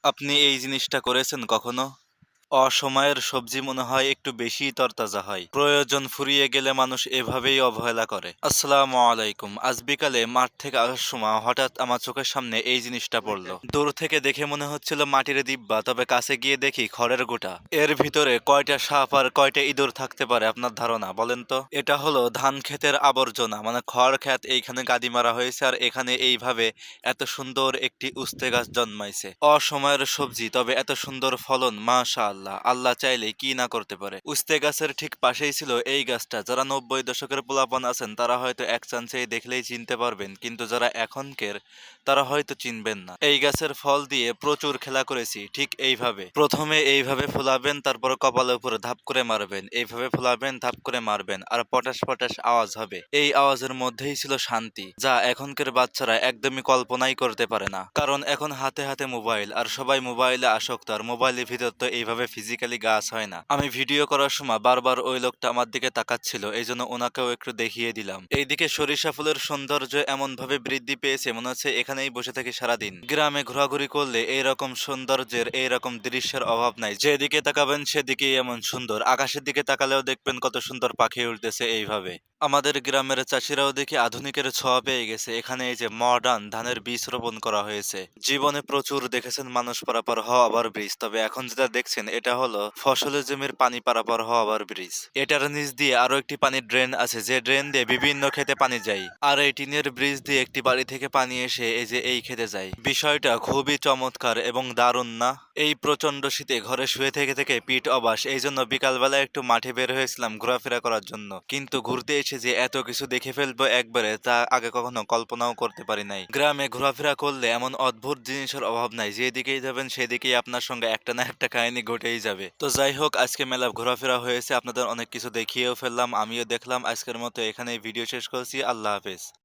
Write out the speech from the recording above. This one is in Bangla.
আপনি এই জিনিসটা করেছেন কখনো? অসময়ের সবজি মনে হয় একটু বেশিই তরতাজা হয়। প্রয়োজন ফুরিয়ে গেলে মানুষ এভাবেই অবহেলা করে। আসসালামু আলাইকুম। আজ বিকালে মাঠ থেকে আসার সময় হঠাৎ আমার চোখের সামনে এই জিনিসটা পড়ল। দূর থেকে দেখে মনে হচ্ছিল মাটির দিব্যা, তবে কাছে গিয়ে দেখি খড়ের গোটা। এর ভিতরে কয়টা সাপ আর কয়টা ইঁদুর থাকতে পারে আপনার ধারণা বলেন তো? এটা হলো ধান ক্ষেতের আবর্জনা, মানে খড় ক্ষেত। এইখানে গাদি মারা হয়েছে আর এখানে এইভাবে এত সুন্দর একটি উস্তে গাছ জন্মাইছে। অসময়ের সবজি, তবে এত সুন্দর ফলন, মাশাআল্লাহ। আল্লাহ চাইলে কি না করতে পারে। উস্তে গাছের ঠিক পাশেই ছিল এই গাছটা। যারা ৯০ দশকের পোলাপান আছেন তারা হয়তো এক চান্সেই দেখলেই চিনতে পারবেন, কিন্তু যারা এখনকের তারা হয়তো চিনবেন না। এই গাছের ফল দিয়ে প্রচুর খেলা করেছি। ঠিক এইভাবে প্রথমে এইভাবে ফোলাবেন, তারপর কপালের উপরে ধাপ করে মারবেন, এইভাবে ফোলাবেন, ধাপ করে মারবেন, আর পটাশ পটাশ আওয়াজ হবে। এই আওয়াজের মধ্যেই ছিল শান্তি, যা এখনকার বাচ্চারা একদমই কল্পনাই করতে পারে না। কারণ এখন হাতে হাতে মোবাইল, আর সবাই মোবাইলে আসক্ত, আর মোবাইলের ভিতর তো এইভাবে ফিজিক্যালি গাছ হয় না। আমি ভিডিও করার সময় বারবার ওই লোকটা আমার দিকে তাকাচ্ছিল, এই জন্য ওনাকেও একটু দেখিয়ে দিলাম। এইদিকে সরিষা ফুলের সৌন্দর্য এমন ভাবে বৃদ্ধি পেয়েছে, মনে হচ্ছে এখানেই বসে থাকি সারাদিন। গ্রামে ঘোরাঘুরি করলে এইরকম সৌন্দর্যের, এইরকম দৃশ্যের অভাব নাই। যেদিকে তাকাবেন সেদিকেই এমন সুন্দর। আকাশের দিকে তাকালেও দেখবেন কত সুন্দর পাখি উঠতেছে এইভাবে। আমাদের গ্রামের চাষিরাও দেখি আধুনিকের ছোঁয়া পেয়ে গেছে। এখানে এই যে মডার্ন ধানের বীজ রোপণ করা হয়েছে। জীবনে প্রচুর দেখেছেন মানুষ পারাপার হওয়ার ব্রিজ, তবে এখন যেটা দেখছেন এটা হলো ফসলের জমির পানি পারাপার হওয়ার ব্রিজ। এটার নিচ দিয়ে আরো একটি পানির ড্রেন আছে, যে ড্রেন দিয়ে বিভিন্ন ক্ষেতে পানি যায়। আর এই টিনের ব্রিজ দিয়ে একটি বাড়ি থেকে পানি এসে এই যে এই খেতে যায়। বিষয়টা খুবই চমৎকার এবং দারুণ না? এই প্রচন্ড শীতে ঘরে শুয়ে থেকে থেকে পিঠ অবাস, এই জন্য বিকালবেলা একটু মাঠে বের হয়েছিলাম ঘোরাফেরা করার জন্য। কিন্তু ঘুরতে এসে যে এত কিছু দেখে ফেলবো একবারে, তা আগে কখনো কল্পনাও করতে পারি নাই। গ্রামে ঘোরাফেরা করলে এমন অদ্ভুত জিনিসের অভাব নাই। যেদিকেই যাবেন সেদিকেই আপনার সঙ্গে একটা না একটা কাহিনী ঘটেই যাবে। তো যাই হোক, আজকে মেলা ঘোরাফেরা হয়েছে, আপনাদের অনেক কিছু দেখিয়েও ফেললাম, আমিও দেখলাম। আজকের মতো এখানেই ভিডিও শেষ করছি। আল্লাহ হাফেজ।